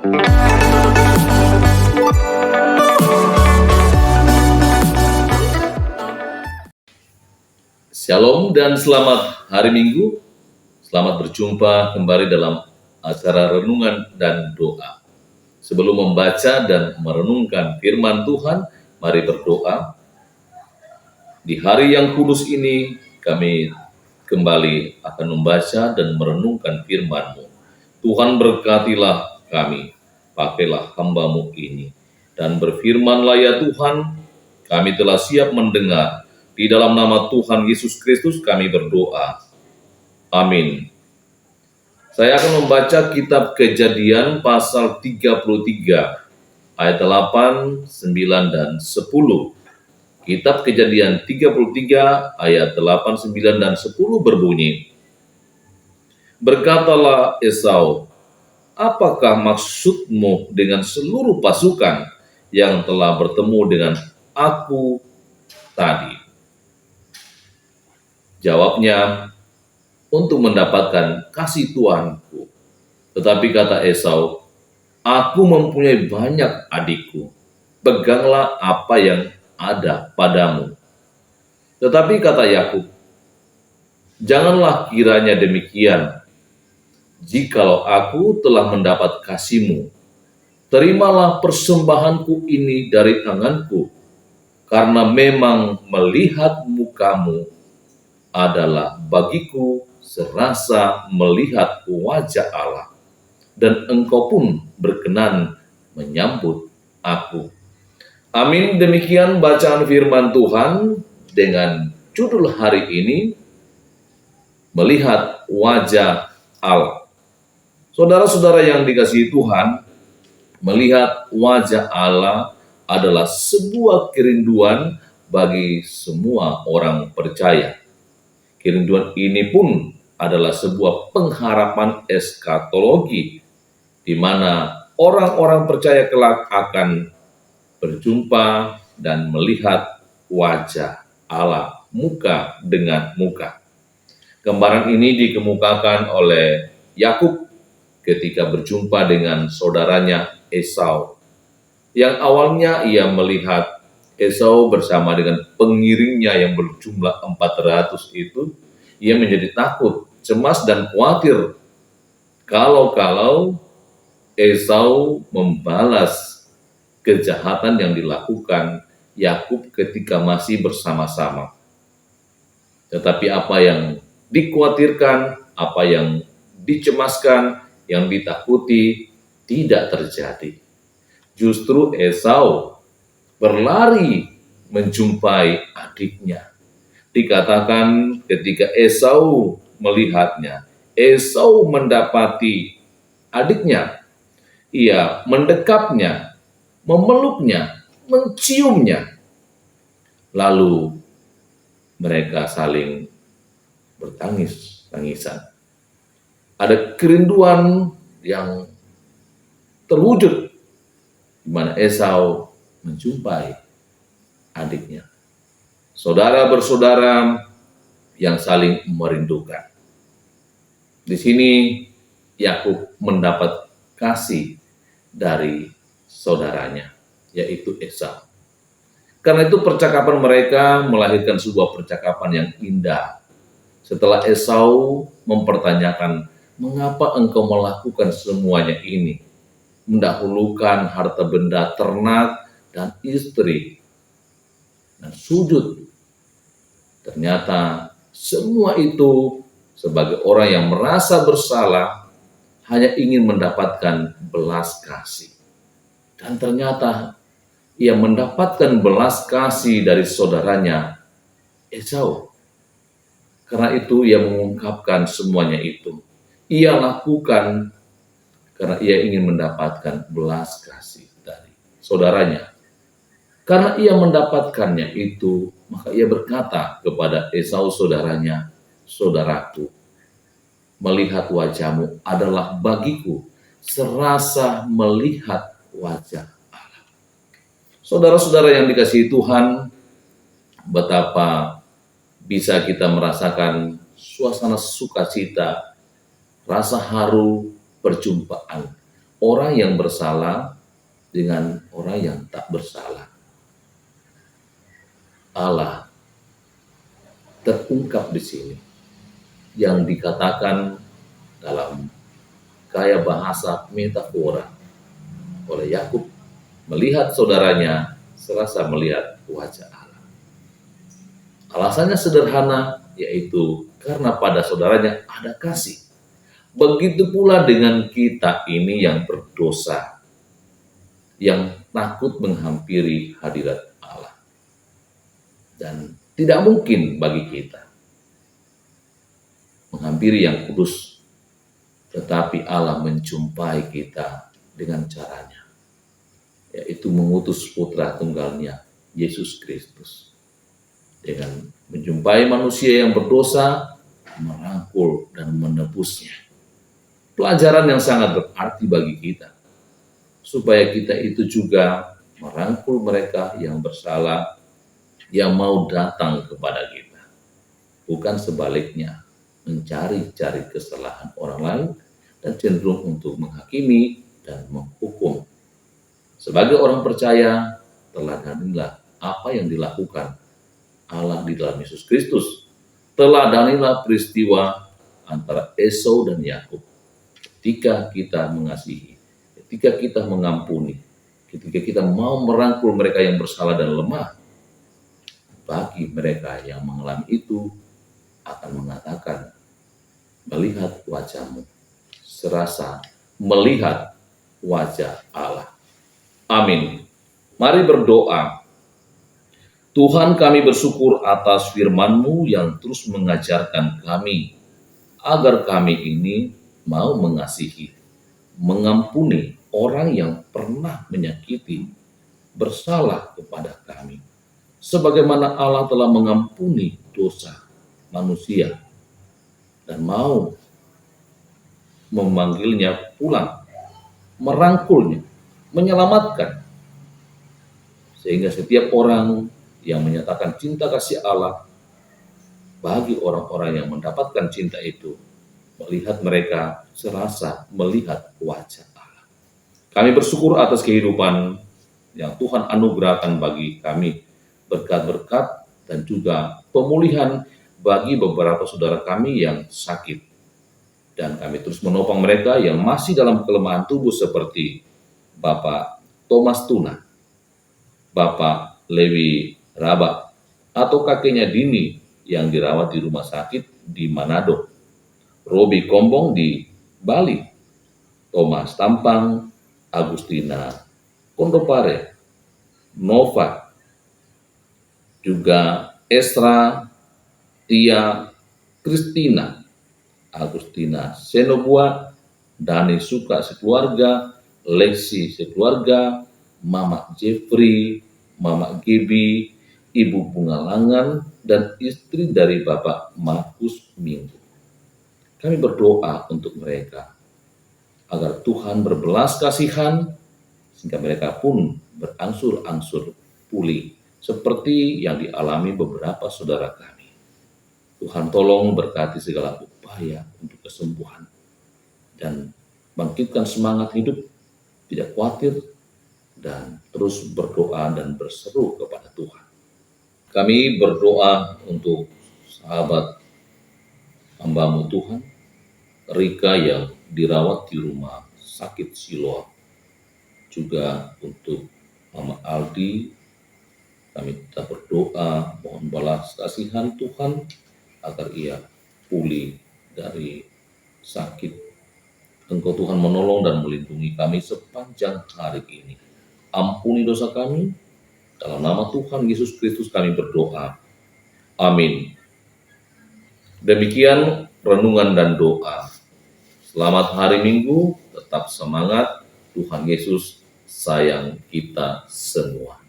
Shalom dan selamat hari Minggu. Selamat berjumpa kembali dalam acara renungan dan doa. Sebelum membaca dan merenungkan firman Tuhan, mari berdoa. Di hari yang kudus ini, kami kembali akan membaca dan merenungkan firman-Mu. Tuhan berkatilah kami, pakailah hamba-Mu ini. Dan berfirmanlah ya Tuhan, kami telah siap mendengar. Di dalam nama Tuhan Yesus Kristus kami berdoa. Amin. Saya akan membaca kitab Kejadian pasal 33 ayat 8, 9, dan 10. Kitab Kejadian 33 ayat 8, 9, dan 10 berbunyi, berkatalah Esau, apakah maksudmu dengan seluruh pasukan yang telah bertemu dengan aku tadi? Jawabnya, untuk mendapatkan kasih Tuanku. Tetapi kata Esau, aku mempunyai banyak adikku, peganglah apa yang ada padamu. Tetapi kata Yakub, janganlah kiranya demikian. Jikalau aku telah mendapat kasih-Mu, terimalah persembahanku ini dari tanganku, karena memang melihat muka-Mu adalah bagiku serasa melihat wajah Allah, dan Engkau pun berkenan menyambut aku. Amin. Demikian bacaan firman Tuhan dengan judul hari ini, melihat wajah Allah. Saudara-saudara yang dikasihi Tuhan, melihat wajah Allah adalah sebuah kerinduan bagi semua orang percaya. Kerinduan ini pun adalah sebuah pengharapan eskatologi, di mana orang-orang percaya kelak akan berjumpa dan melihat wajah Allah muka dengan muka. Gambaran ini dikemukakan oleh Yakub ketika berjumpa dengan saudaranya Esau, yang awalnya ia melihat Esau bersama dengan pengiringnya yang berjumlah 400 itu, ia menjadi takut, cemas, dan khawatir kalau Esau membalas kejahatan yang dilakukan Yakub ketika masih bersama-sama. Tetapi apa yang dikhawatirkan, apa yang dicemaskan, yang ditakuti tidak terjadi. Justru Esau berlari menjumpai adiknya. Dikatakan ketika Esau melihatnya, Esau mendapati adiknya. Ia mendekapnya, memeluknya, menciumnya. Lalu mereka saling bertangis-tangisan. Ada kerinduan yang terwujud di mana Esau menjumpai adiknya. Saudara bersaudara yang saling merindukan. Di sini Yakub mendapat kasih dari saudaranya, yaitu Esau. Karena itu percakapan mereka melahirkan sebuah percakapan yang indah. Setelah Esau mempertanyakan, mengapa engkau melakukan semuanya ini? Mendahulukan harta benda ternak dan istri, dan sujud. Ternyata semua itu sebagai orang yang merasa bersalah hanya ingin mendapatkan belas kasih. Dan ternyata ia mendapatkan belas kasih dari saudaranya Esau. Karena itu ia mengungkapkan semuanya itu. Ia lakukan karena ia ingin mendapatkan belas kasih dari saudaranya. Karena ia mendapatkannya itu, maka ia berkata kepada Esau saudaranya, saudaraku, melihat wajahmu adalah bagiku serasa melihat wajah Allah. Saudara-saudara yang dikasihi Tuhan, betapa bisa kita merasakan suasana sukacita, rasa haru perjumpaan orang yang bersalah dengan orang yang tak bersalah. Allah terungkap di sini yang dikatakan dalam gaya bahasa metafora oleh Yakub, melihat saudaranya serasa melihat wajah Allah. Alasannya sederhana, yaitu karena pada saudaranya ada kasih. Begitu pula dengan kita ini yang berdosa, yang takut menghampiri hadirat Allah. Dan tidak mungkin bagi kita menghampiri yang kudus, tetapi Allah menjumpai kita dengan caranya, yaitu mengutus putra tunggalnya, Yesus Kristus. Dengan menjumpai manusia yang berdosa, merangkul dan menebusnya. Pelajaran yang sangat berarti bagi kita, supaya kita itu juga merangkul mereka yang bersalah, yang mau datang kepada kita. Bukan sebaliknya, mencari-cari kesalahan orang lain dan cenderung untuk menghakimi dan menghukum. Sebagai orang percaya, teladanilah apa yang dilakukan Allah di dalam Yesus Kristus. Teladanilah peristiwa antara Esau dan Yakub. Ketika kita mengasihi, ketika kita mengampuni, ketika kita mau merangkul mereka yang bersalah dan lemah, bagi mereka yang mengalami itu akan mengatakan, melihat wajahmu, serasa melihat wajah Allah. Amin. Mari berdoa. Tuhan, kami bersyukur atas firman-Mu yang terus mengajarkan kami, agar kami ini mau mengasihi, mengampuni orang yang pernah menyakiti, bersalah kepada kami. Sebagaimana Allah telah mengampuni dosa manusia dan mau memanggilnya pulang, merangkulnya, menyelamatkan. Sehingga setiap orang yang menyatakan cinta kasih Allah bagi orang-orang yang mendapatkan cinta itu, melihat mereka serasa melihat wajah Allah. Kami bersyukur atas kehidupan yang Tuhan anugerahkan bagi kami, berkat-berkat dan juga pemulihan bagi beberapa saudara kami yang sakit. Dan kami terus menopang mereka yang masih dalam kelemahan tubuh seperti Bapak Thomas Tuna, Bapak Lewi Raba, atau kakeknya Dini yang dirawat di rumah sakit di Manado, Robi Kombong di Bali, Thomas Tampang, Agustina Kondopare, Nova, juga Esra, Tia, Kristina, Agustina Senobua, Dani Suka sekeluarga, Lexi sekeluarga, Mama Jeffrey, Mama Gebi, Ibu Bunga Langan, dan istri dari Bapak Markus Minggu. Kami berdoa untuk mereka, agar Tuhan berbelas kasihan, sehingga mereka pun berangsur-angsur pulih, seperti yang dialami beberapa saudara kami. Tuhan tolong berkati segala upaya untuk kesembuhan, dan bangkitkan semangat hidup, tidak khawatir, dan terus berdoa dan berseru kepada Tuhan. Kami berdoa untuk sahabat hamba-Mu Tuhan, Rika yang dirawat di rumah sakit Siloam, juga untuk Mama Aldi. Kami tetap berdoa, mohon balas kasihan Tuhan, agar ia pulih dari sakit. Engkau Tuhan menolong dan melindungi kami sepanjang hari ini. Ampuni dosa kami, dalam nama Tuhan Yesus Kristus kami berdoa. Amin. Demikian renungan dan doa. Selamat hari Minggu, tetap semangat. Tuhan Yesus sayang kita semua.